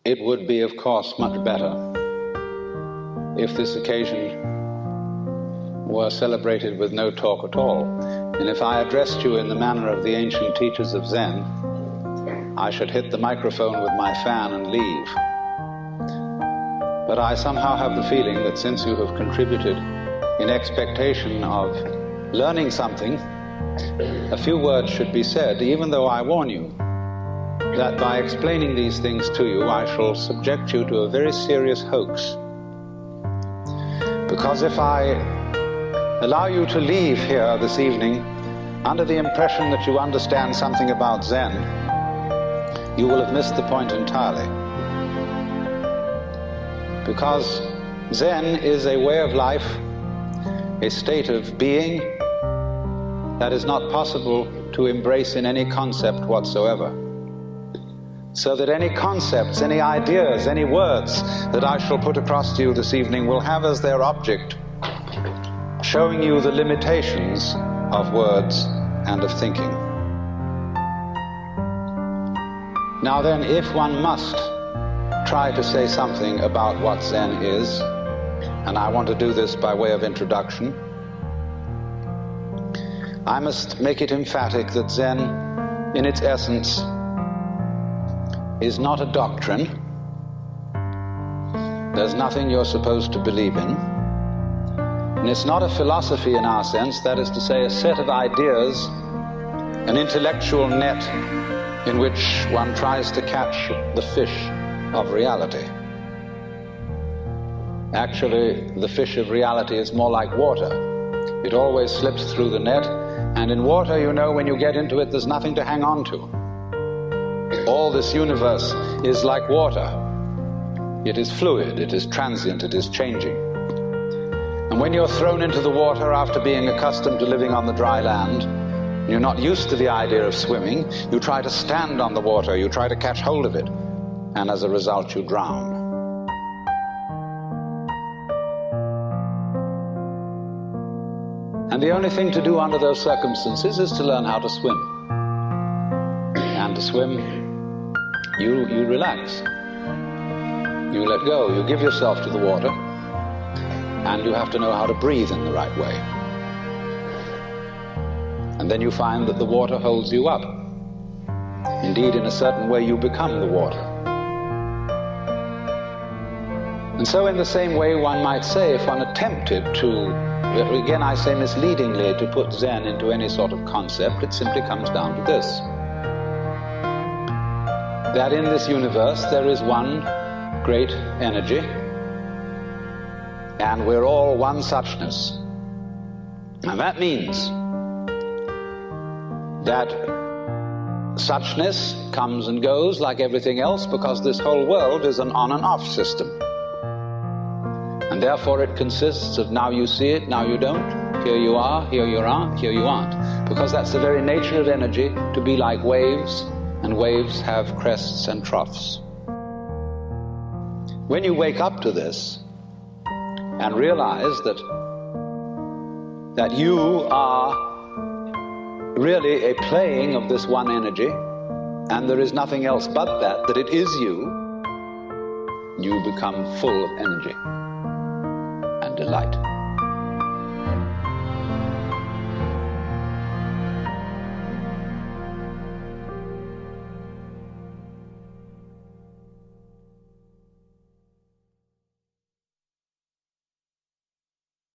It would be, of course, much better if this occasion were celebrated with no talk at all. And if I addressed you in the manner of the ancient teachers of Zen, I should hit the microphone with my fan and leave. But I somehow have the feeling that since you have contributed in expectation of learning something, a few words should be said, even though I warn you that by explaining these things to you, I shall subject you to a very serious hoax. Because if I allow you to leave here this evening under the impression that you understand something about Zen, you will have missed the point entirely. Because Zen is a way of life, a state of being that is not possible to embrace in any concept whatsoever. So that any concepts, any ideas, any words that I shall put across to you this evening will have as their object showing you the limitations of words and of thinking. Now then, if one must try to say something about what Zen is, and I want to do this by way of introduction, I must make it emphatic that Zen, in its essence, is not a doctrine. There's nothing you're supposed to believe in. And it's not a philosophy in our sense, that is to say, a set of ideas, an intellectual net in which one tries to catch the fish of reality. Actually, the fish of reality is more like water. It always slips through the net, and in water, you know, when you get into it, there's nothing to hang on to. All this universe is like water. It is fluid, it is transient, it is changing. And when you're thrown into the water after being accustomed to living on the dry land, you're not used to the idea of swimming, you try to stand on the water, you try to catch hold of it, and as a result you drown. And the only thing to do under those circumstances is to learn how to swim. And to swim, you relax. You let go, you give yourself to the water, and you have to know how to breathe in the right way. And then you find that the water holds you up. Indeed, in a certain way, you become the water. And so in the same way, one might say, if one attempted to, again I say misleadingly, to put Zen into any sort of concept, it simply comes down to this: that in this universe there is one great energy, and we're all one suchness. And that means that suchness comes and goes like everything else, because this whole world is an on and off system. And therefore it consists of now you see it, now you don't, here you are, here you aren't, here you aren't. Because that's the very nature of energy, to be like waves, and waves have crests and troughs. When you wake up to this and realize that you are really a playing of this one energy, and there is nothing else but that it is you, you become full of energy and delight.